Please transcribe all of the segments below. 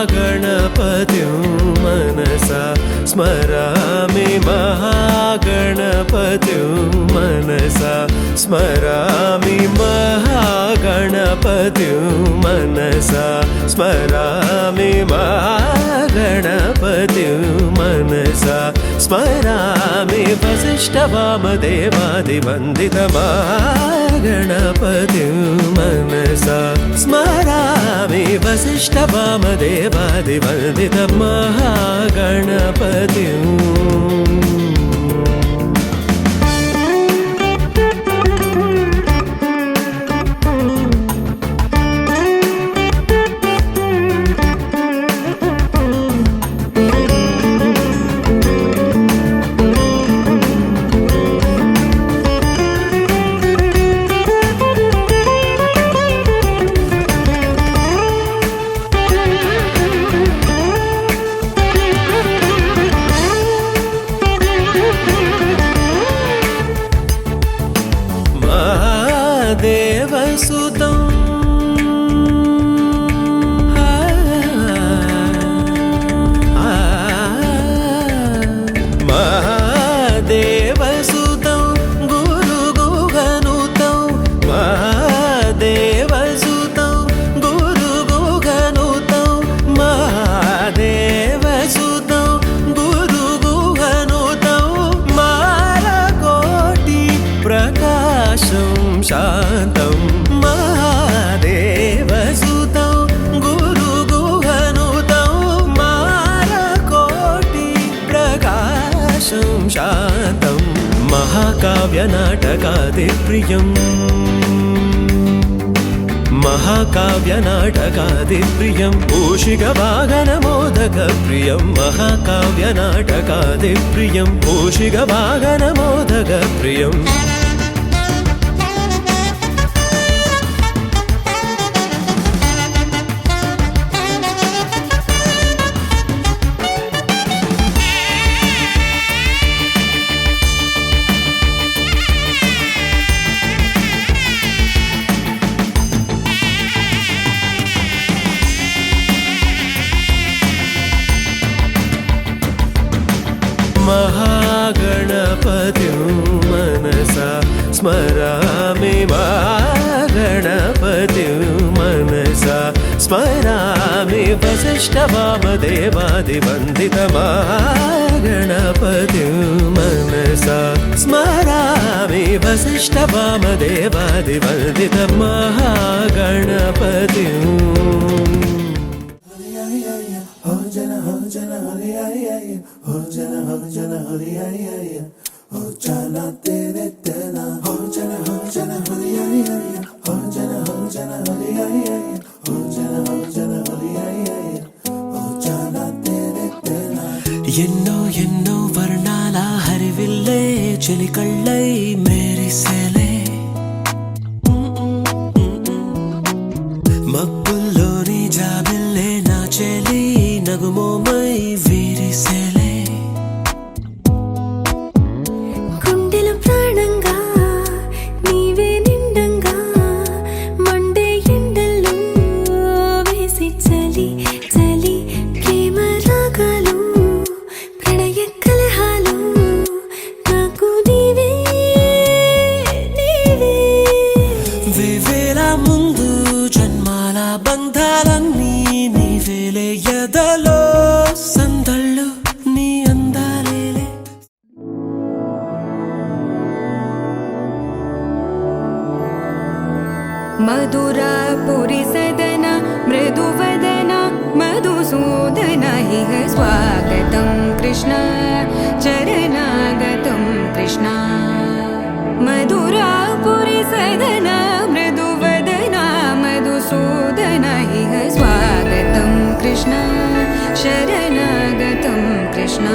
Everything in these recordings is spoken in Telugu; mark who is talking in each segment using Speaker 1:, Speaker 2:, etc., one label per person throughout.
Speaker 1: महागणपतिं मनसा स्मरामि महागणपतिं मनसा स्मरामि महागणपतिं मनसा स्मरामि महागणपतिं मनसा स्मरामि वसिष्ठवामदेवादिवन्दितमहागणपतिं मनसा स्मरामि वसिष्ठवामदेवादिवन्दितमहागणपतिं देवसुतं महादेवसुतं गुरुगुहनुतं महादेवसुतं गुरुगुहनुतं महादेवसुतं गुरुगुहनुतं मालकोटि प्रकाशं शान्तं महादेवसुतं गुरुगुहनुतं मालकोटि प्रकाशं शान्तं महाकाव्यनाटकादिप्रियं महाकाव्यनाटकादिप्रियं मूषिकवाहनमोदकप्रियं महाकाव्यनाटकादिप्रियं मूषिकवाहनमोदकप्रियम् महागणपतिं मनसा स्मरामि महागणपतिं मनसा स्मरामि वसिष्ठवामदेवादिवन्दितमहागणपतिं मनसा स्मरामि वसिष्ठवामदेवादिवन्दितमहागणपतिं
Speaker 2: हो जन हरि हरि हरि हो चला तेरे तेरा हो जन हरि हरि हरि हो जन हरि हरि हरि हो जन हरि हरि हरि हो चला तेरे तेरा
Speaker 1: ఎన్నో ఎన్నో వర్ణాల హరివిల్లే చెలికళ్ళై మేరిసేలే మబ్బుల్లోని జాబిల్లే నా చెలి నగుమోమై వీరిసేలే బంధాలన్నీ నీవేలే ఎదలో సందళ్ళు నీ అందాలేలే
Speaker 3: మధురాపురి సదన इह स्वागतं कृष्ण चरणागतं कृष्ण मधुरापुरि सदन मृदुवदना मधुसूदन इह स्वागतं कृष्ण शरणागतं कृष्ण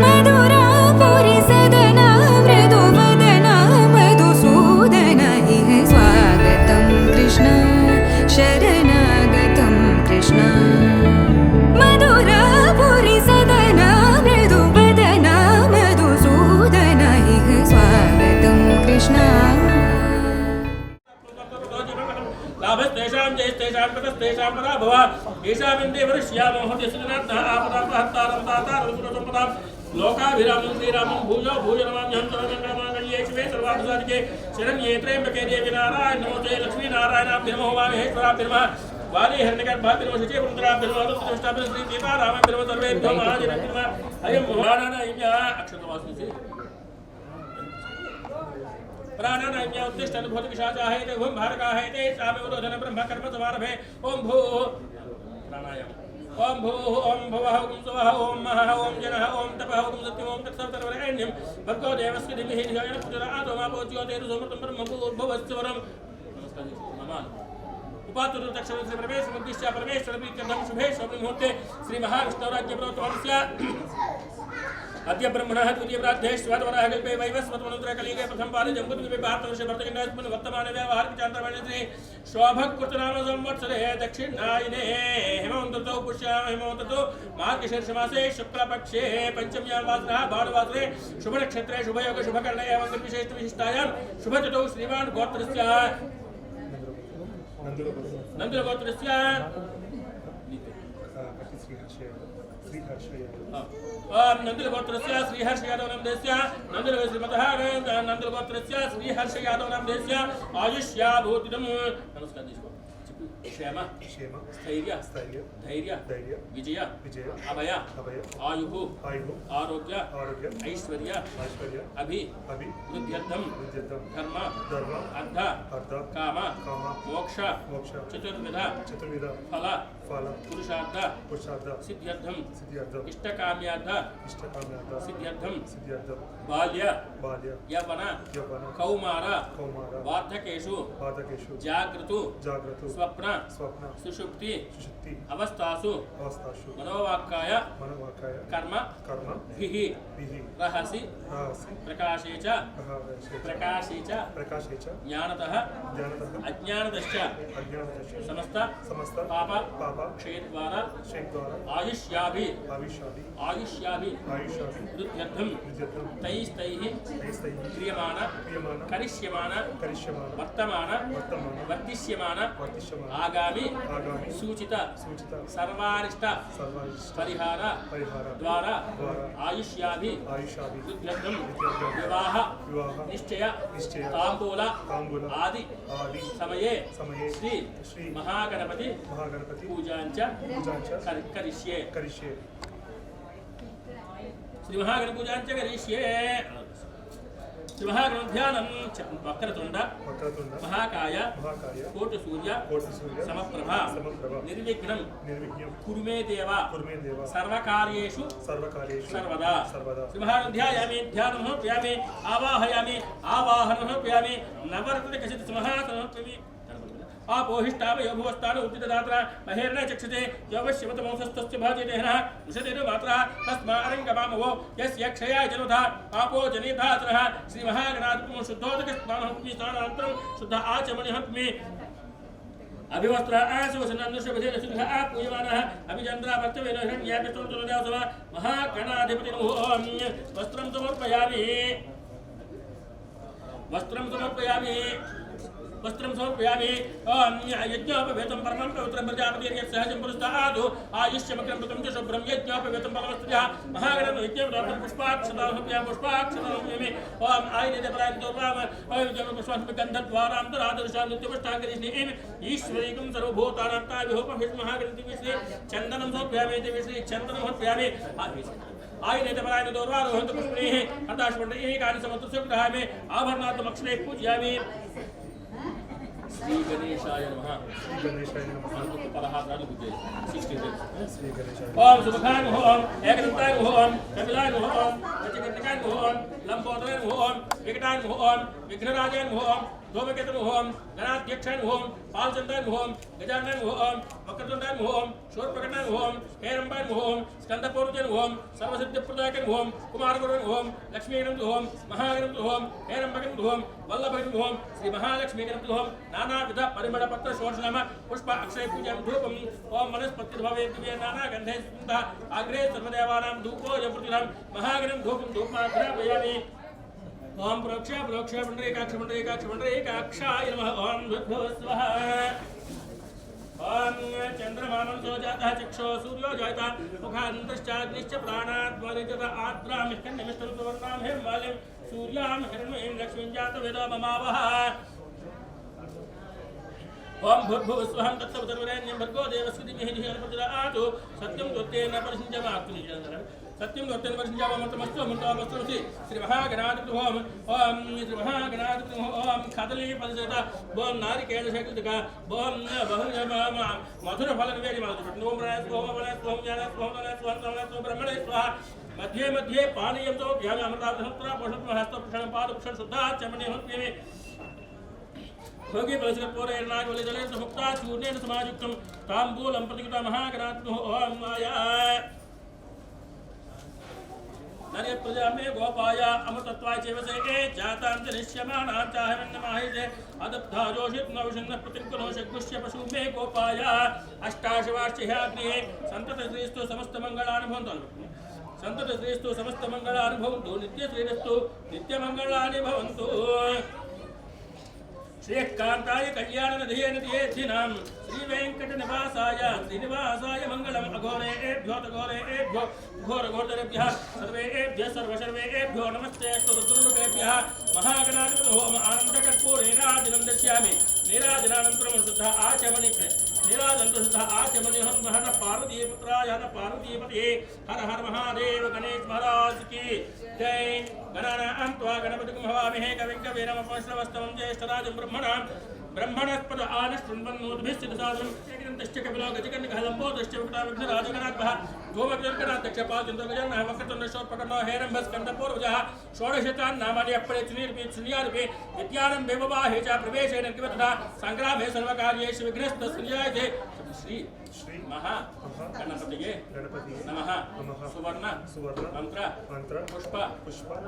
Speaker 3: मधुरापुरि सदन मृदुवदना मधुसूदन इह स्वागतं कृष्ण शरणागतं कृष्ण मधुरापुरि सदन मृदुवदना मधुसूदन इह स्वागतं कृष्ण
Speaker 4: लाभस्तेषां जयस्तेषां कृतस्तेषां परा भव येषामिन्दे वरिष्यामो हत्यसुनाथः आपदापहत्तारं तातारं सुरसम्पदां लोकाभिरामं श्रीरामं भूयो भूयो नमाम्यहं सर्वमङ्गलमाङ्गल्ये शिवे सर्वार्थसाधिके शरण्ये त्र्यम्बके देवी नारायण नमोते लक्ष्मीनारायणाभ्य नमो वामेश्वराभ्य नमः वाली हिरण्यगर्भाभ्य नमः शुचे पुत्रभ्य नमः तुष्टाभ्य श्री सीतारामभ्य नमः सर्वेभ्यो महाजनेभ्यो नमः अयं महानानायज्ञः अक्षतवास्मिसि प्राणानायज्ञ उत्तिष्ठन् भूतविशाचाहेते भूं भारकाहेते सामेवरोधन ब्रह्म कर्म समारभे ओम भूः प्राणायाम ओम भूः ओम भुवः ओम सुवः ओम महः ओम जनः ओम तपः ओम सत्यम् ओम तत्सवितुर्वरेण्यं भर्गो देवस्य धीमहि धियो यो नः प्रचोदयात् ओम आपो ज्योतिर्सोमृतं ब्रह्म भूर्भुवस्सुवरम् नमस्कार नमः उपातुर दक्षिण श्री परमेश्वर परमेश्वर प्रीत्यर्थं शुभे मुहूर्ते श्री महाविष्णुराज्य प्रोत्तमस्य अद्य ब्रह्मणः द्वितीय प्रार्थेश्वरवरः कल्पे वैवस्वतमनुत्र कलिगे प्रथम पादे जम्बुद्वीपे भारतवर्षे भरतखण्डस्मिन् वर्तमाने व्यावहारिक चान्द्रमाणे श्री शोभकृतनाम संवत्सरे दक्षिणायने हेमन्तर्तौ पुष्यामः हेमन्तर्तौ मार्गशीर्षमासे शुक्लपक्षे पञ्चम्यां वासरः भानुवासरे शुभनक्षत्रे शुभयोग शुभकर्णे एवं विशिष्टायां शुभतिथौ श्रीमान् गोत्रस्य नन्दगोत्रस्य नन्दगोत्रस्य श्रीहर्ष यादव नाम देस्य श्रीमतः नन्दगोत्रस्य श्रीहर्ष यादव नाम देस्य आयुष्या भूतिदं नमस्कार जी क्षेम स्थैर्य धैर्य विजय अभय आयु आरोग्य ऐश्वर्य वृद्ध्यर्थं धर्म अर्थ काम मोक्ष चतुर्विध फल पुरुषार्थ सिद्ध्यर्थं इष्टकाम्यार्थ सिद्ध्यर्थं बाल्य यौवन कौमार वार्धकेषु जागृतु स्वप्न सुषुप्ति अवस्थासु मनोवाक्काय कर्म रहसि प्रकाशे च ज्ञानतः अज्ञानतश्च समस्त पाप क्षेत्रद्वारा आयुष्याभि वृद्ध्यर्थं तैस्तैः क्रियमाण करिष्यमाण वर्तमान वर्तिष्यमान आगामी सूचित सर्वारिष्ट परिहार द्वारा आयुष्याभि वृद्ध्यर्थं विवाह निश्चय तांबूल आदि समये श्री महागणपति पूजांच करिष्ये श्री महागणपति पूजांच करिष्ये महागणध्यानं वक्रतुंड महाकाय कोटसूर्य समप्रभा निर्विघ्नं कुरु मे देव सर्वकार्येषु सर्वदा महागणध्यायामि ध्यानं समर्पयामि आवाहयामि आवाहनं समर्पयामि नवरत्न कचित सिंहासनं समर्पयामि आपोहिष्टावयो भुवस्थान उद्दितदात्रा महेर्न चक्षते योवश्यवतमोसस्तस्य भाजयतेहनः उषतेनो मात्रा तस्मारङ्गमामवो यस्य क्षयाय जनोधा आपो जनेधातरः श्रीमहागणात्मो शुद्धोदकस्नानहत्मि स्नानानन्तरं शुद्ध आचमनिहत्मि अभिवस्त्र आसुवसनन्दुषभेन सिंह पूयमानः अभिचन्द्रावर्तवेन हिरण्याकस्तुलदासव महागणाधिपतिनो वस्त्रं समर्पयामि वस्त्रं समर्पयामि यज्ञोपवेतं परमं पवित्रं प्रजापतिर्यत् सहजं पुरस्तादु आयुष्यमग्रं कृतं च शुभ्रं यज्ञोपवेतं परमस्त्रियः महागणं यज्ञं पुष्पाक्षतां समर्पयामि ओम आयुर्वेदे परायतो राम आयुर्वेदं पुष्पान् गन्धद्वारां तरादर्शां नित्यपुष्टाङ्गरिष्णीं ईश्वरीकं सर्वभूतानां ताभिहोपमिस् महागणति विश्वे चन्दनं समर्पयामि देवी चन्दनं समर्पयामि आयुर्वेदे परायतो दोर्वारोहन्त पुष्पैः अर्धाश्वण्डैः कानि समत्रस्य ग्रहामि आभरणार्थमक्षरैः पूजयामि శ్రీ గణేశాయ నమః.
Speaker 2: గణేశాయ నమః.
Speaker 4: అందుకు 16 సార్లు పూజ చేయాలి. 16 days.
Speaker 2: శ్రీ గణేశాయ
Speaker 4: ఓం శుభకాయ ఓం ఏకదంతాయ ఓం కపిలాయ ఓం రచకటకాయ ఓం లంబోదరాయ ఓం వికటాయ ఓం విఘ్నరాజాయ ఓం ధూమకేతు ఓం గణాధ్యక్షాయ ఓం పాలచంద్రాయ ఓం గజానన ఓం వక్రతుండాయ ఓం శూర్పకర్ణాయ ఓం హేరంబాయ ఓం స్కందపూర్వజాయ ఓం సర్వసిద్ధిప్రదాయకాయ ఓం కుమారగురువై ఓం లక్ష్మీగణం ఓం మహాగణం ఓం హేరంబగం ఓం వల్లభగం ఓం శ్రీ మహాలక్ష్మీగణం ఓం నానావిధ పరిమళ పత్ర షోడశనామ పుష్ప అక్షయ పూజాం ధూపం ఓం మనస్పతిర్భవే దివ్య నానా గంధే స్పందః అగ్రే సర్వదేవానాం ధూపోయం ప్రతినాం మహాగణం ధూపం ధూపమాగ్రహయామి. ఓం ప్రోక్ష ప్రోక్ష పుండరీకాక్ష పుండరీకాక్ష పుండరీకాక్షాయ నమః. ఓం భూర్భువస్వః. ఓం చంద్రమానందో జాతః చక్షో సూర్యో జాయత ముఖాంతశ్చాగ్నిశ్చ ప్రాణాద్వారిజత ఆద్రాం కన్యమిష్టం సువర్ణాం హిమాలయం సూర్యాం హిరణ్మయీం లక్ష్మీం జాత వేదో మమావహ. ఓం భూర్భువస్వః తత్సవితుర్వరేణ్యం భర్గో దేవస్య ధీమహి ధియో నః ప్రచోదయాత్. సత్యం దొత్తేన పరిశుంజమాక్తునిజందరం సత్యం దొత్తేన పరిశుంజామమస్తమస్తు అమృతమస్తు. శ్రీ మహాగణాధిపతి ఓం ఓం శ్రీ మహాగణాధిపతి ఓం కదలీ పరిసత ఓం నారికేళ శక్తిక ఓం మధుర ఫల నివేది మాధుర ఓం ఓం ఓం జ్ఞాన బ్రహ్మణే స్వాహ. మధ్యే మధ్యే పానీయంతో వ్యామి అమృతాసహస్ర పుష్ప హస్తభూషణం పాదభూషణ శుద్ధాచమనే హృత్యమే భోగి బలసకర్పూర ఎర్నాగవల్లి జలే సముక్తా చూర్ణేన సమాయుక్తం తాంబూలం ప్రతికృత మహాగణాత్మో ఓం మాయా నరే ప్రజామే గోపాయ అమృతత్వాయ చేవసే జాతాంతరిష్యమానాం చాహమన్నమాహితే అదబ్ధా జోషిత్ నవషన్న ప్రతికులో షగ్గుష్య పశుమే గోపాయ అష్టాశవాశ్చయాగ్నే సంతత శ్రీస్తు సమస్త మంగళానుభవంతు సంతత శ్రీస్తు సమస్త మంగళానుభవంతు నిత్య శ్రీరస్తు నిత్య మంగళాని భవంతు. శ్రీకాంతాయ కళ్యాణనిధేనధియేధినాం శ్రీ వెంకట నివాసాయ శ్రీనివాసాయ మంగళం. అఘోరేభ్యో ఘోరఘోరతరేభ్యః సర్వేభ్యः సర్వశర్వేభ్యో నమస్తే స్తుతుర్ముఖేభ్యः. మహాగణాధిపతి హోమ ఆనందకర్పూర నీరాజనం దర్శయామి. నీరాజనానంతరం శుద్ధ ఆచమని నీరాజనంతరం శుద్ధ ఆచమని హర పార్వతీపుత్రాయ హర పార్వతీపతే హర హర మహాదేవ గణేష్ మహారాజ్ కి జై. గణానాం త్వా గణపతిం హవామహే కవిం కవీనాముపశ్రవస్తమం జ్యేష్ఠరాజం బ్రహ్మణస్పద ఆనశృణ్వన్నోద్భిశ్చితసాదనం ఏకదంతశ్చ కపిలో గజకర్ణికహలంబోదశ్చ విఘ్నరాజగణాధ్వః ధూమకేతుర్గణాధ్యక్ష పాలచంద్రగజానః వక్రతుండశోర్పకర్ణో హేరంబస్కందపూర్వజः షోడశతాన్ నామాని అప్పడే చునీర్పి విద్యారంభే వివాహే చ ప్రవేశేన తథా సంగ్రామే సర్వకార్యేషు విఘ్నస్తస్యాయతే. శ్రీ
Speaker 2: శ్రీ
Speaker 4: మహా గణపతియే నమః. సువర్ణ మంత్ర పుష్ప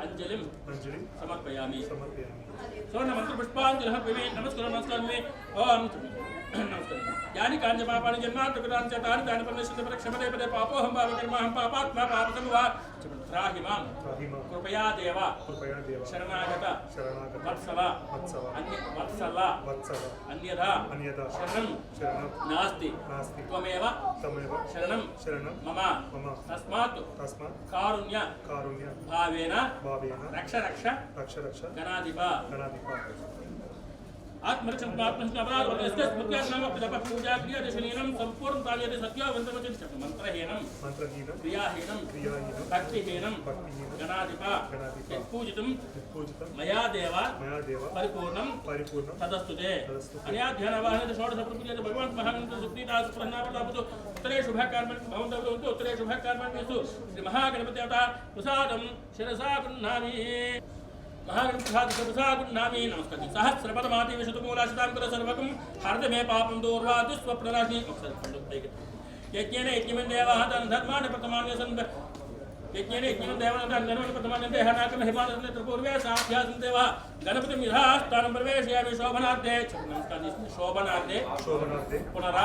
Speaker 4: అంజలిం సమర్పయామి. సువర్ణ మంత్ర పుష్పాంజలి నమస్కారం. ఓం నమస్కారం. యాని కాంచ పాపాని జన్మాంతకృతాని చ తాని తాని పరమేశ్వర పరక్షమదే పదే పాపోహం పాపకర్మహం పాపాత్మా పాపసంభవ త్రాహి మాం కృపయా దేవ శరణాగత వత్సల అన్యథా శరణం నాస్తి త్వమేవ శరణం మమ తస్మాత్ కారుణ్య భావేన రక్ష గణాధిప आत्मरक्षण अपराध पूजा क्रिया दशनीनम संपूर्ण कार्य सत्यावंतमचित मंत्रहीनम क्रियाहीनम भक्तिहीनम गणाधिप पूजितम मया देव परिपूर्णम तदस्तुते अनया ध्यानवाहन षोडश प्रपूज्य भगवान महामंत्र सुप्रीता सुप्रणापदापतु उत्तरे शुभकर्मणि भवन्तु उत्तरे शुभकर्मणिषु श्री महागणपति अवतार प्रसादं शिरसा गृह्णामि. महागणपति नमस्कार. सहस्रपदमाति विशतमूलाशितांकुर सर्वकं हरद मे पापं दूर्वादि स्वप्नराशि यज्ञेन यज्ञमेन देवाः धर्मान् प्रथमान्य सन् यज्ञेन यज्ञमेन देवाः धर्मान् प्रथमान्य देहानाकं हिमालयं त्रिपूर्वे साभ्यासं देवा गणपतिं यथास्थानं प्रवेशयामि शोभनार्थे. नमस्कार. शोभनार्थे पुनरा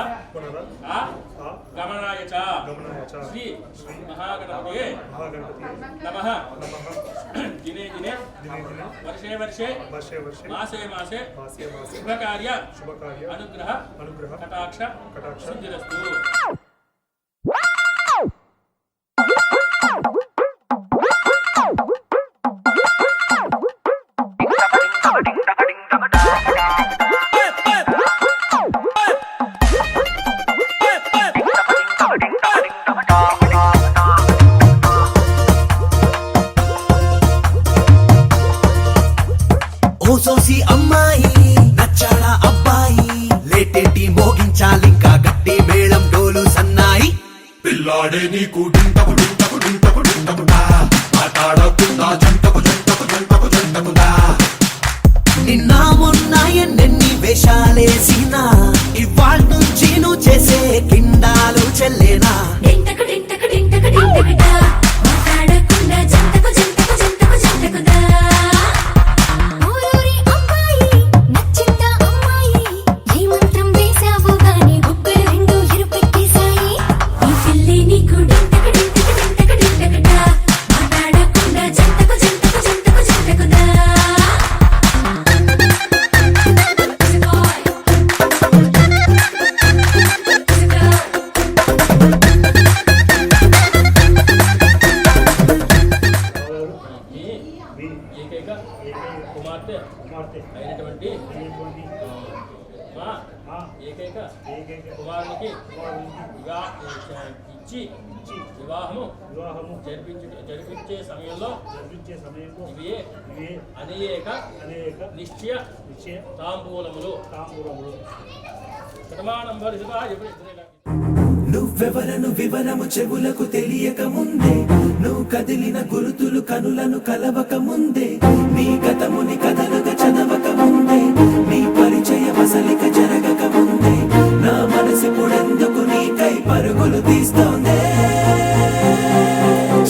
Speaker 4: गमनाय च श्री महागणपतये नमः. दिने दिने वर्षे वर्षे मासे मासे शुभकार्य अनुग्रह कटाक्ष सिद्धिरस्तु.
Speaker 1: ఓ సోసి అమ్మాయి నచ్చాడా అబ్బాయి
Speaker 2: మాట్లాడే నీకు డింటకు డింటకు డింటకు డింటకుడా మాట్లాడకుండా జంటకు జంటకు జంటకు జంటకుడా
Speaker 1: నిన్న మొన్న ఎన్నెన్ని వేషాలేసినా ఇవాళ నుంచి నువ్వు చేసే కిండాలు చెల్లేనా
Speaker 5: డింటక డింటక డింటక డింటకడా మాట్లాడకుండా జంటకు జంటకు జంటకు జంటకుదా ఊరూరి అమ్మాయి నచ్చిందా అమ్మాయి ఏ మంత్రం వేసావు గాని బుగ్గలు రెండు ఎరుపెట్టేశాయి ఈ పిల్లి నీకు డింటక డింటక డింటక డింటకడా మాట్లాడకుండా జంటకు జంటకు జంటకు జంటకుదా
Speaker 4: ఈ ఏకైక కుమార్తె అయినటువంటి మా ఏకైక కుమారునికి ఇచ్చి వివాహము జరిపించే సమయంలో ఇవే అనేక నిశ్చయ తాంబూలములు ప్రమాణం భరిసుగా
Speaker 1: నువ్వెవరను వివరము చెవులకు తెలియక ముందే నువ్వు కదిలిన గురుతులు కనులను కలవక ముందే నీ గతముని కథలుగా చదవక ముందే నీ పరిచయ వసలిక జరగక ముందే నా మనసిపుడెందుకు నీకై పరుగులు తీస్తోందే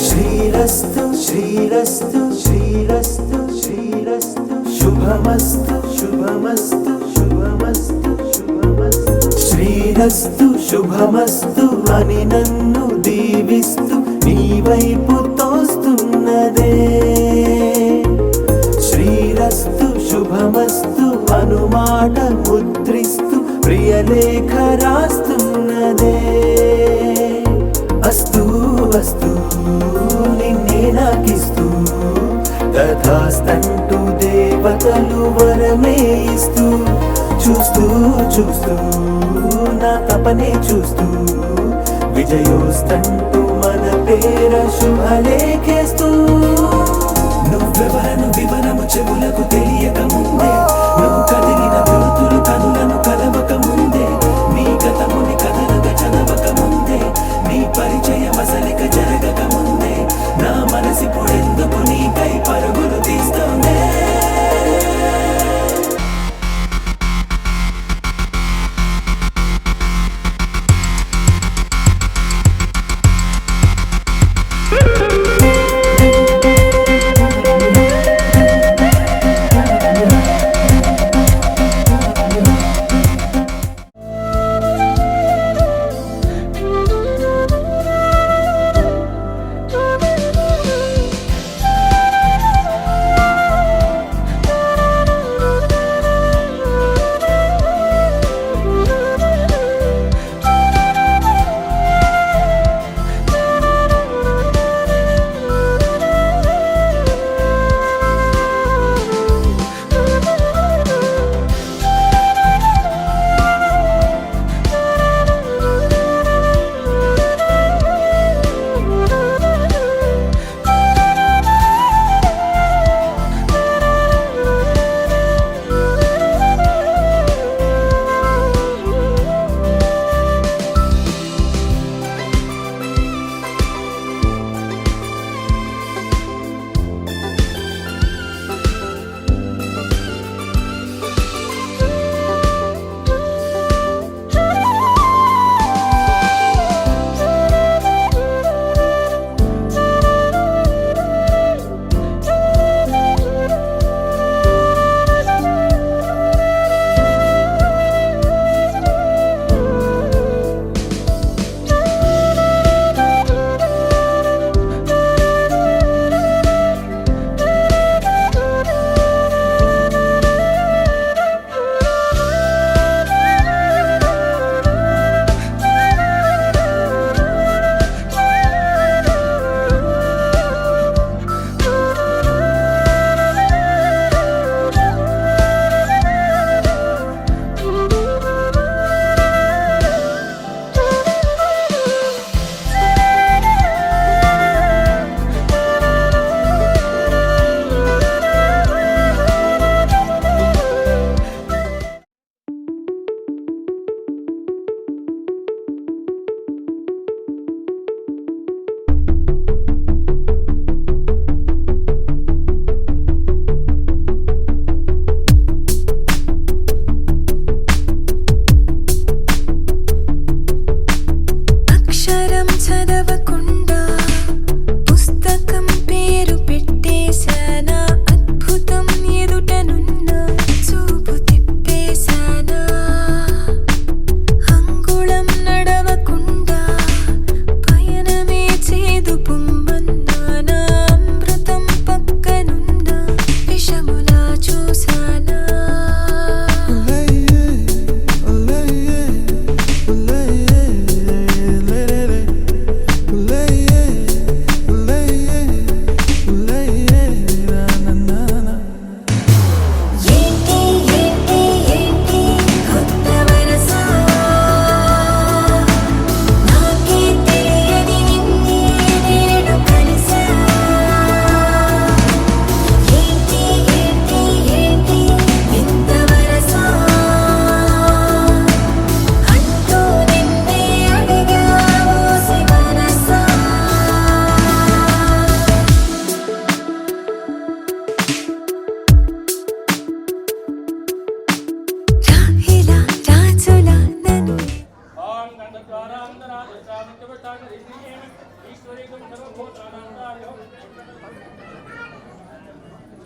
Speaker 1: శ్రీరస్తు శ్రీరస్తు శ్రీరస్తు శ్రీరస్తు శుభమస్తు శుభమస్తు శుభమస్తు శుభమస్తు శ్రీరస్తు శుభమస్తు అని నన్ను దీవిస్తూ నీ వైపు తోస్తున్నదే శ్రీరస్తు శుభమస్తు అనుమాట ముద్రిస్తూ ప్రియలేఖ రాస్తున్నదే అస్తు అస్తు నిన్నే నాకిస్తూ తథాస్తంటూ దేవతలు వరమే ఇస్తూ చూస్తూ చూస్తూ నా తపనే చూస్తూ విజయోస్తంటూ మన పేర శుభలేఖేస్తూ నువ్వెవరను వివరము చెవులకు తెలియక ముందే నువ్వు కదిలిన గుర్తులు కనులను కలవక ముందే నీ గతముని కథలుగా చదవక ముందే నీ పరిచయ మసలిక జరగక ముందే నా మనసిపుడెందుకు నీకై పరుగులు తీస్తోందే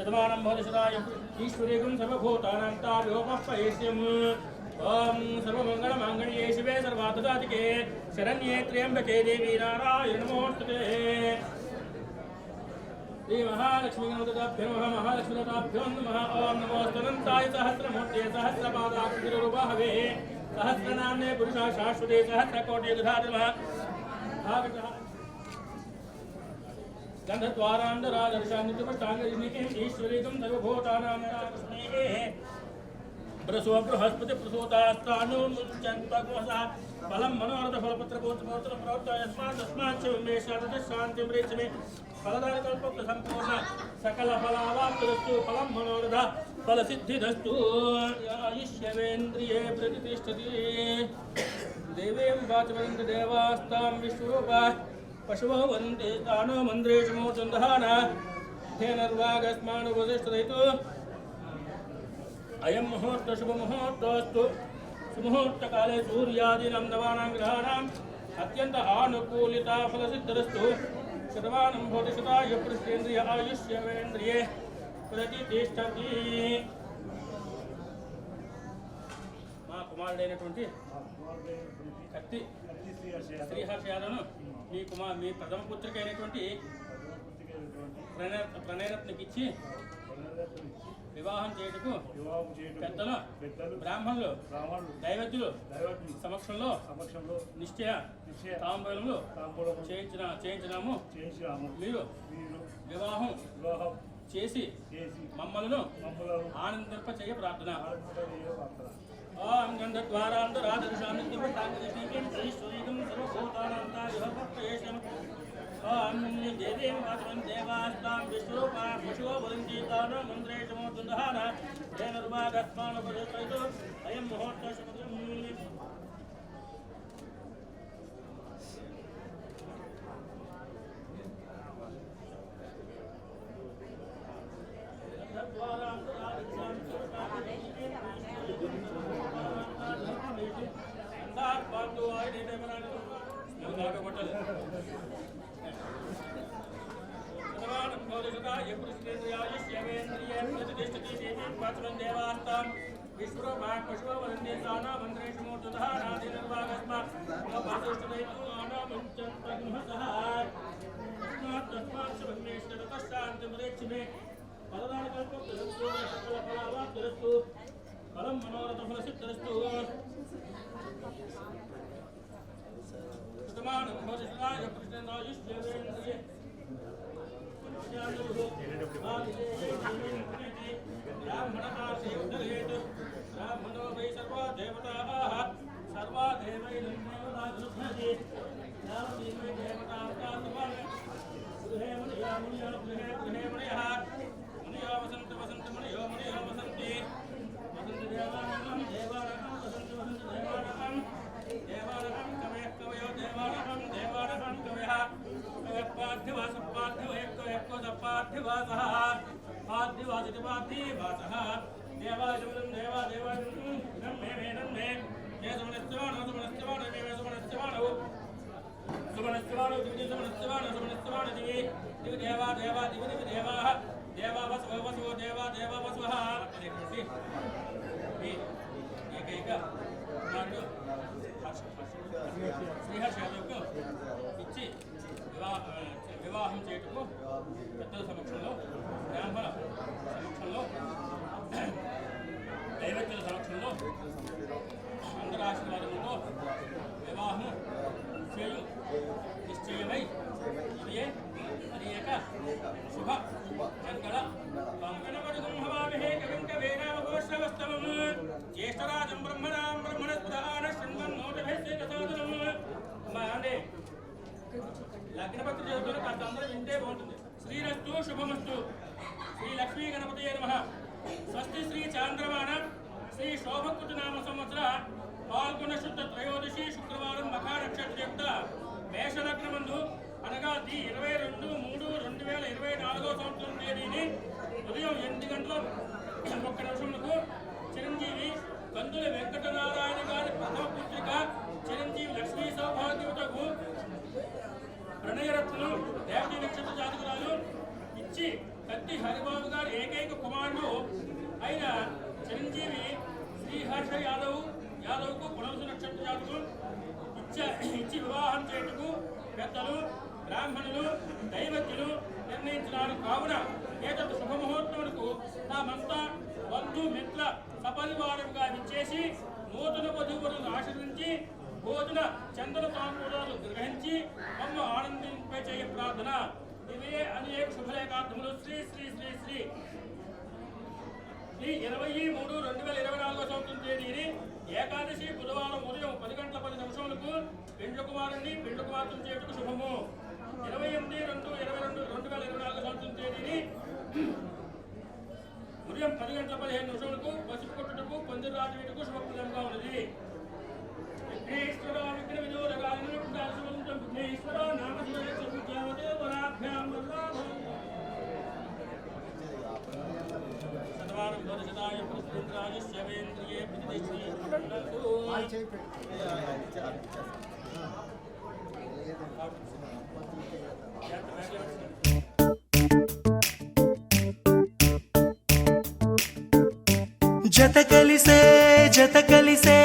Speaker 4: शतमानं भवति शतायुः ईश्वरीगुं सर्वभूतानां ताभ्योपह्वयेष्यम् ॐ सर्वमङ्गलमाङ्गल्ये शिवे सर्वार्थसाधिके शरण्ये त्र्यम्बके देवी नारायण नमोस्तुते श्री महालक्ष्मी गणपतिभ्यो नमः महालक्ष्मीताभ्यो नमः ओम नमोस्तनन्ताय सहस्रमूर्ते सहस्रपादाक्षररूपाहवे सहस्रनाम्ने पुरुषा शाश्वते सहस्रकोटियुगधातमः गन्धद्वारान्दरादर्शान्नित्यपष्टाङ्गजनिके ईश्वरीकं सर्वभूतानां स्नेहे प्रसो बृहस्पति प्रसूतास्तानुमुञ्चन्त्वग्मसा फलं मनोरथफलपत्रपूत्रपौत्रप्रवृत्तयस्मात् शान्तिं रेचमे फलदायकल्पसम्पूर्ण सकलफलावाप्तिरस्तु फलं मनोरथ फलसिद्धिरस्तु आयुष्यवेन्द्रिये प्रतिष्ठति देवीं वाचवन्ति देवास्तां विश्वरूपा पशवो वन्दे तानो मन्द्रेषु मूर्धन्धहाना धेनर्वागस्मानुपतिष्ठतु अयं मुहूर्त शुभमुहूर्तोऽस्तु सुमुहूर्तकाले सूर्यादीनां नवानां ग्रहाणाम् अत्यन्त आनुकूलिता फलसिद्धिरस्तु शतमानं भवति शतायुः पुरुषेन्द्रिय आयुष्यवेन्द्रिये प्रतिष्ठति మా కుమారుడైనటువంటి కత్తి శ్రీహర్ష యాదవ్ను మీ ప్రథమ పుత్రిక అయినటువంటి ప్రణయరత్నకి ఇచ్చి వివాహం చేయుటకు పెద్దలు బ్రాహ్మణులు దైవజ్ఞులు సమక్షంలో నిశ్చయ తాంబూలములు చేయించినాము మీరు వివాహం చేసి మమ్మలను ఆనందింప చేయ ప్రార్థన ఓం గంధద్వారాంతరాదర్శామిత్యపట్టాంగీకం సర్వభూతానాంతాయుహపక్షయేషం ఓం దేవీం వాచమం దేవాస్తాం విశ్వరూపా పశువో వదంతి తానో మంత్రేషమో దుందహాన తేనర్వాగస్మానుపదిష్టయతు అయం ముహూర్త శుభం विश्वरूपा पशुवो वन्दे तानो मन्त्रेषु मूर्धतः नादिर्वागस्मात् फलदायकल्पस्तु फलं मनोरथफलसिद्धिरस्तु शतमानं भवति शतायुः पुरुषेन्द्रिये ब्राह्मणो वै सर्वा देवताः सर्वा देवैर्देवतानुष्ठति गृहे मुनयः मुनयो वसन्ति मुनयो वसन्ति देवानां देवानां कवयो देवानां कवयः पार्थिवासः पार्थिवासितिपार्थिवासः देवाजमनं देवादेवाजमनं मे ये सुमनस्यवाणो दिवि देवा देवाः देवा वसवो देवा वसवः ఏకైక శ్రీహర్ష యాదవ్కు ఇచ్చి వివాహం చేయుటకు పెద్దల సమక్షంలో బ్రాహ్మణ సమక్షంలో దైవజ్ఞుల సమక్షంలో అందరి ఆశీర్వాదములతో వివాహం చేయు నిశ్చయమై ఇదియే అనేక శుభ మంగళ మంగళపడుగం హవామహే కవిం కవేనామఘోషవస్తమం జ్యేష్ఠరాజం బ్రహ్మణాం బ్రహ్మణస్పదాన శృణ్వన్నోటభేస్య తథాతనం అంటే లగ్నపత్రి చదువుతున్న కాస్త అందరూ వింటే బాగుంటుంది. శ్రీరస్తు శుభమస్తు శ్రీ లక్ష్మీ గణపతయే నమః. స్వస్తి శ్రీ చాంద్రమాన శ్రీ శోభకృత నామ సంవత్సర పాల్గొన శుద్ధ త్రయోదశి శుక్రవారం మఖా నక్షత్రయుక్త మేషలగ్నమందు అనగా 22/3/2024 సంవత్సరం తేదీని ఉదయం 8 గంటల 1 నిమిషములకు చిరంజీవి కందుల వెంకటనారాయణ గారి ప్రథమ పుత్రిక చిరంజీవి లక్ష్మీ సౌభాగ్యవతకు ప్రణయరత్నం దేవతీ నక్షత్ర జాతకురాలు ఇచ్చి కత్తి హరిబాబు గారు ఏకే ఆయన చిరంజీవి శ్రీహర్ష యాదవ్కు పునరుసు నక్షత్ర జాతకులు ఇచ్చి వివాహం చేయుటకు పెద్దలు బ్రాహ్మణులు దైవజ్ఞులు నిర్ణయించినారు. కావున ఏదైతే శుభముహూర్తములకు తామంతా బంధు మిత్ర సపరివారంగా విచ్చేసి నూతన వధువులను ఆశ్రయించి భోజన చందన తాంబూలాలు గ్రహించి మమ్మ ఆనందింపచేయ ప్రార్థన. ఇవే అనేక శుభలేఖార్థములు. శ్రీ శ్రీ శ్రీ శ్రీ ఈ 23/2024 సంవత్సరం తేదీని ఏకాదశి బుధవారం ఉదయం 10:10 పెండ్లి కుమారుని పెండ్లి కుమార్తెను చేయుటకు శుభము. 28/2/2024 సంవత్సరం తేదీని ఉదయం 10:15 పసుపు కొట్టుటకు పందిరి రాజుటకు శుభప్రదంగా ఉన్నది. విఘ్నేశ్వర విఘ్న విదూరకాలను విఘ్నేశ్వర నామదేవరాభ్యాం శతమానం భరజదాయ ప్రతిరాజస్యవేంద్రియే ప్రతిష్ఠి
Speaker 1: జత కలిసే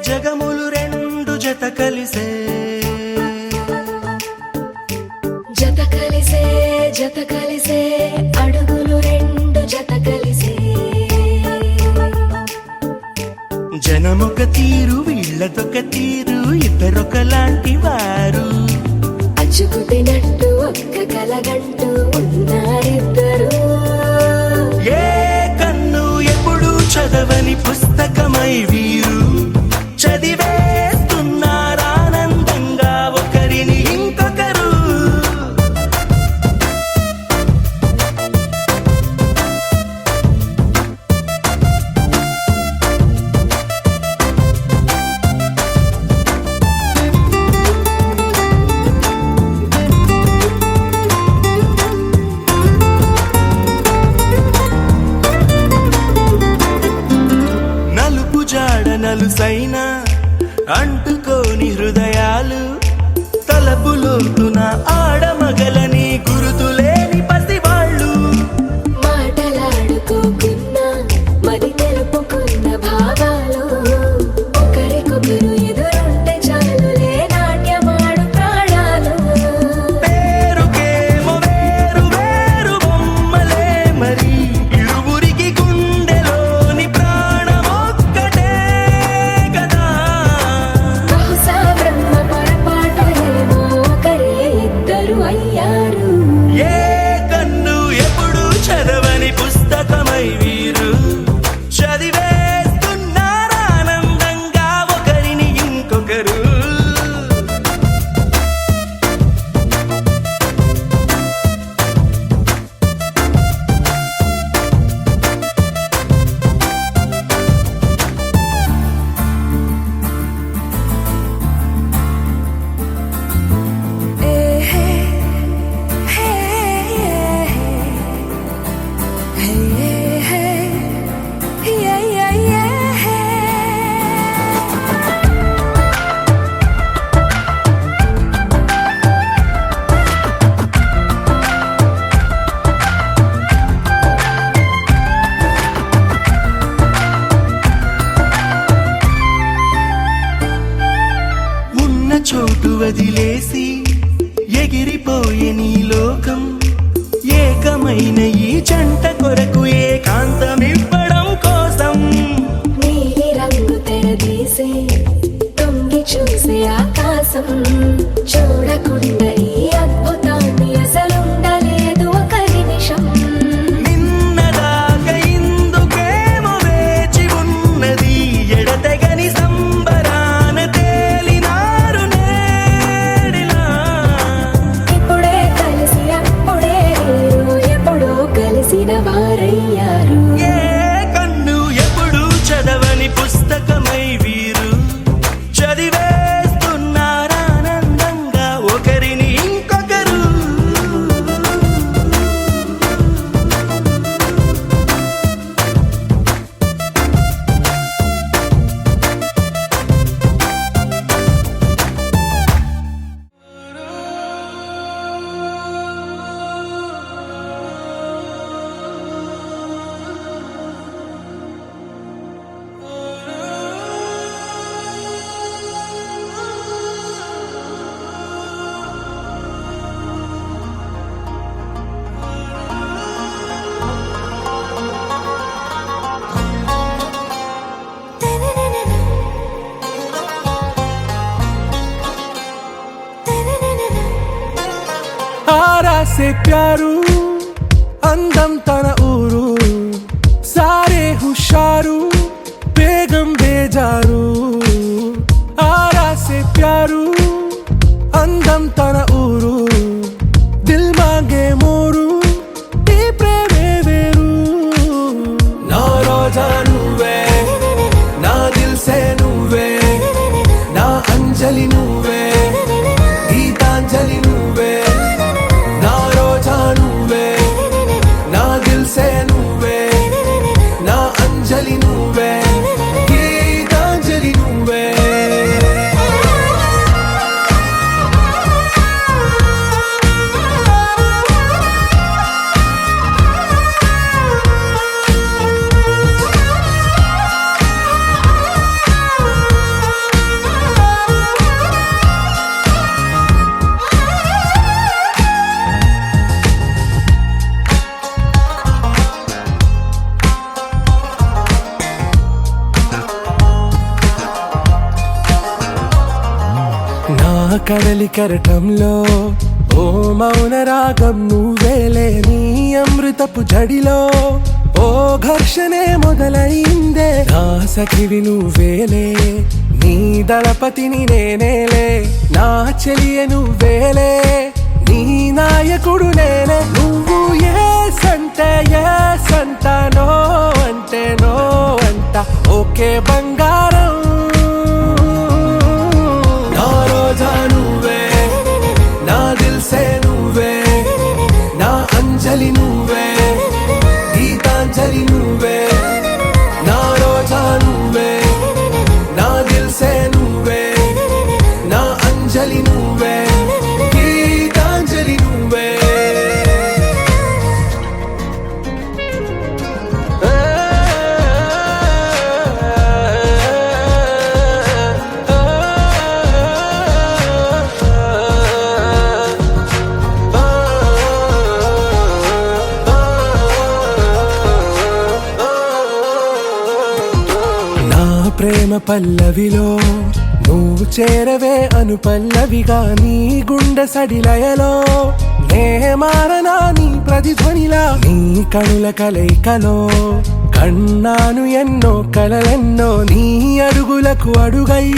Speaker 1: జగములు రెండు జత కలిసే
Speaker 5: జత కలిసే అడుగులు రెండు జత కలిసే
Speaker 1: జనమొక తీరు వీళ్ళదొక తీరు ఇద్దరొకలాంటి వారు
Speaker 5: అచ్చుకుతినట్టు ఒక్క కలగంటూ ఉన్నారిద్దరు.
Speaker 1: ఏ కన్ను ఎప్పుడు చదవని పుస్తకమై వీరు చదివేస్తున్నారానందంగా ఒకరిని ఇంకొకరు. నలుపు జాడ నలుసైన అంటుకోని హృదయాలు తలపులోతున ఆడమగలని గురుతులేని పసివాళ్ళు
Speaker 5: మాటలాడుకోకున్న మరి తెలుపుకున్న భావాలు ఒకరికొకరు ఎదురుంటే చాలులే నాట్యమాడు ప్రాణాలు.
Speaker 1: పేరుకేమో వేరు వేరు బొమ్మలే మరి ఇరువురికి గుండెలోని ప్రాణమొక్కటే కదా.
Speaker 5: బహుశా బ్రహ్మ పొరపాటు ఏమో ఒకరే ఇద్దరు అయ్యారు.
Speaker 1: ఏ కన్ను ఎప్పుడు చదవని పుస్తకమై వీరు చదివేస్తున్నారానందంగా ఒకరిని ఇంకొకరు. ఉన్న చోటు వదిలేసి ఎగిరిపోయే నీ లోకం ఏకమైన ఈ జంట కొరకు ఏకాంతమివ్వడం కోసం
Speaker 5: నీలి రంగు తెరదీసే తొంగి చూసే ఆకాశం చూడకుండా ఈ అద్భుతాన్ని అసలుండలేదు ఒక నిమిషం.
Speaker 1: నిన్నదాకా ఇందుకేమో వేచి ఉన్నది ఎడతెగని సంబరాన తేలినారు నేడిలా.
Speaker 5: ఇప్పుడే కలిసి అప్పుడే వీరు ఎప్పుడో కలిసిన వారయ్యారు.
Speaker 1: ఏ కన్ను ఎప్పుడు చదవని పుస్తకమై వీరు చదివేస్తున్నారానందంగా ఒకరిని
Speaker 2: ప్యారు అందం తన ఊరు సారే హుషారు బేగం బేజారు ఆరా సే ప్యారు అందం తన ఊరు దిల్ మాంగే మోరు ఈ ప్రేమే వేరు నా రోజా నువ్వే నా దిల్ సే నువ్వే నా అంజలి నువ్వే గీతాంజలి నువ్వే నా రోజా నువ్వే నా దిల్ సే నువ్వే నా అంజలి నువ్వే గీతాంజలి నువ్వే నా కడలి కెరటంలో ఓ మౌన రాగం నువ్వేలే నీ అమృతపు జడిలో ఓ ఘర్షణే మొదలైందే నా సఖివి నువ్వేలే నీ దళపతిని నేనేలే నా చెలియ నువ్వేలే నీ నాయకుడు నేనే నువ్వు ఏ సంట నో అంటే నో అంట ఓకే బంగారం నా రోజా నువ్వే నా దిల్ సే నువ్వే నా అంజలి నువ్వే గీతాంజలి నువ్వే నా రోజా నువ్వే నా దిల్ సే నువ్వే నా అంజలి నువ్వే గీతాంజలి నువ్వే ప్రేమ పల్లవిలో నువ్వు చేరవే అను పల్లవిగా నీ గుండె సడిలయలో నే మారనా నీ ప్రతిధ్వనిలా నీ కనుల కలయికలో కన్నాను ఎన్నో కలలెన్నో నీ అడుగులకు అడుగై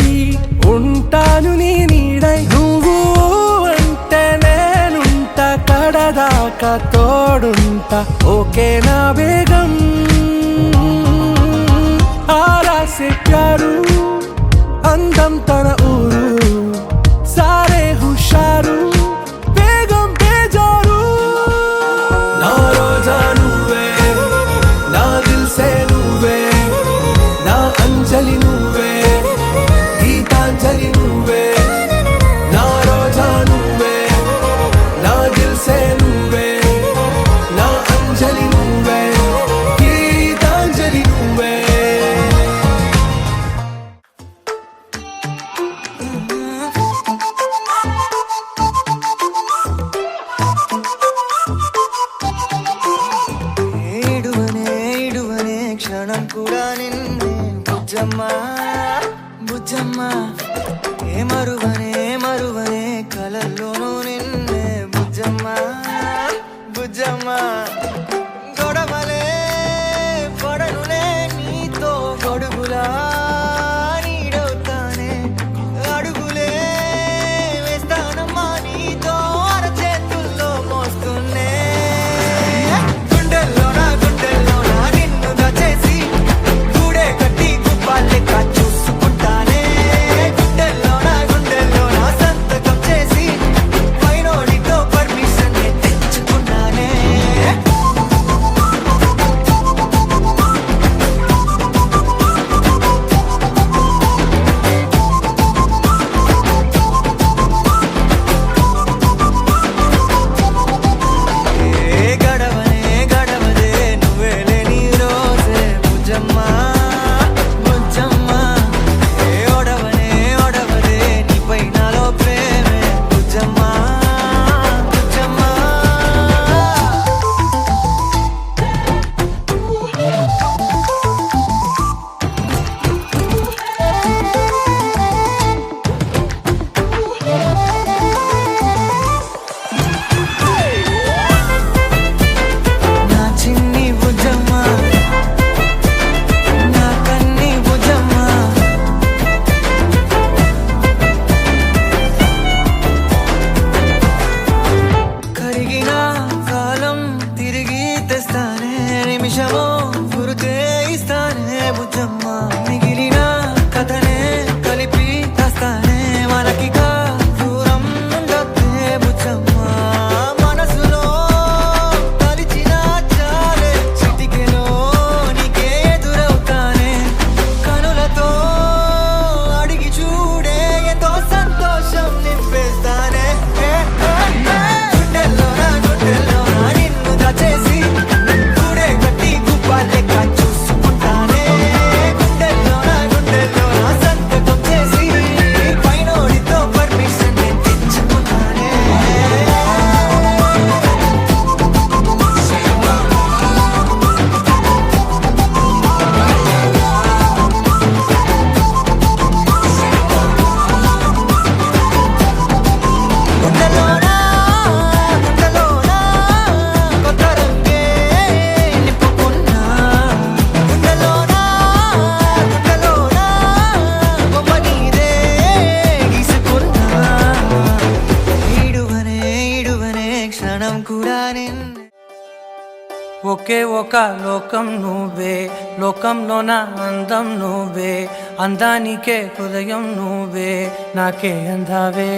Speaker 2: ఉంటాను నీ నీడై నువ్వు అంటే నేనుంట కడదాకా తోడుంటా ఓకే నా బేగం ఆరా సే ప్యారు అందం తన ఊరు సారే హుషారు బేగం బేజారు నా రోజా నువ్వే నా దిల్ సే నువ్వే నా అంజలి నువ్వే గీతాంజలి నువ్వే నా రోజా నువ్వే నా దిల్ సే నువ్వే నా అంజలి నువ్వే గీతాంజలి నువ్వే
Speaker 6: క్షణం కూడా నిన్నే బుజ్జమ్మా బుజ్జమ్మా ఏ మరువనే కలల్లోనూ నిన్నే బుజ్జమ్మా బుజ్జమ్మా గొడవలే పడనులే నీతో గొడుగులా నీడవుతానే అడుగులే వేస్తానమ్మా నీతో అరచేతుల్లో మోస్తున్నే చూసుకుంటానే గుండెల్లోన సంతకం చేసి పైనోడితో పర్మిషన్ తెచ్చుకున్నానే
Speaker 7: ఒకే ఒక లోకం నువ్వే, లోకంలోన అందం నువ్వే, అందానికే హృదయం నువ్వే, నాకే అందావే.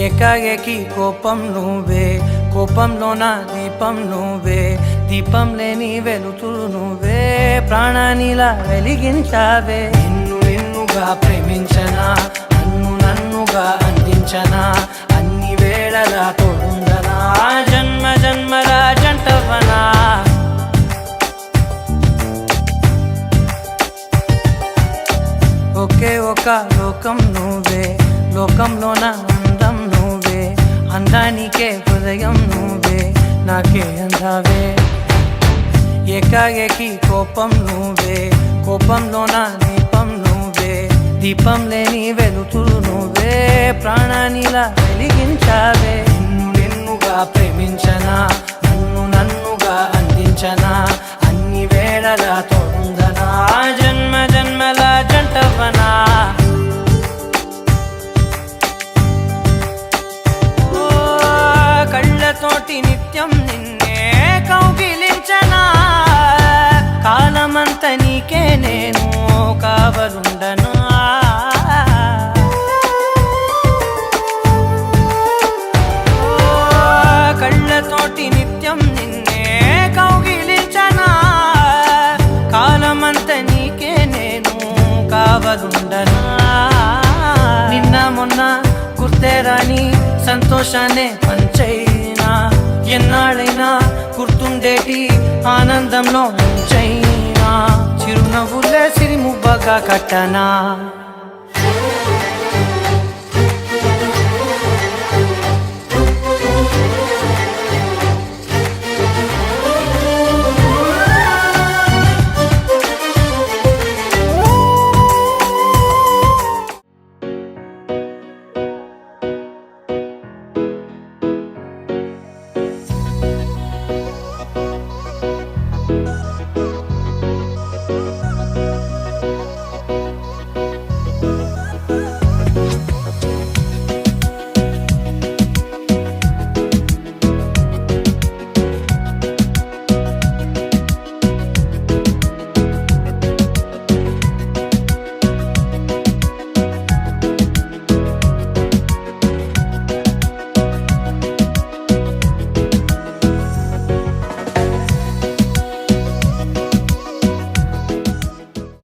Speaker 7: ఏకాఏకి కోపం నువ్వే, కోపంలోన దీపం నువ్వే, దీపం లేని వెలుతురు నువ్వే, ప్రాణానిలా వెలిగించావే. నిన్నుగా ప్రేమించనా, నన్నుగా అందించనా, అన్ని వేళలా తోడుందనా, జన్మ జన్మల జంటవనా. ఒకే ఒక లోకం నువ్వే, లోకంలోన అందం నువ్వే, అందానికే హృదయం నువ్వే, నాకే అందావే. ఏకాఏకి కోపం నువ్వే, కోపంలోన దీపం నువ్వే, దీపం లేని వెలుతురు నువ్వే, ప్రాణానిలా వెలిగించావే. నిన్నుగా ప్రేమించనా, నన్నుగా అందించనా, అన్ని వేళలా తోడుందనా, జన్మ జన్మల జంటవనా. కళ్ళతోటి నిత్యం నిన్నే కౌగిలించనా, కాలమంత నీకే నేను కావలుండనా. కళ్ళతోటి నిత్యం నిన్నే కౌగిలించనా, కాలమంత నీకే నేను కావలుండనా. నిన్న మొన్న గుర్తేరాని సంతోషాన్నే పంచైనా, ఎన్నాళ్ళైనా గుర్తుండేటి ఆనందంలో ముంచైనా, చిరునవ్వులే సిరిముబ్బగా కట్టనా.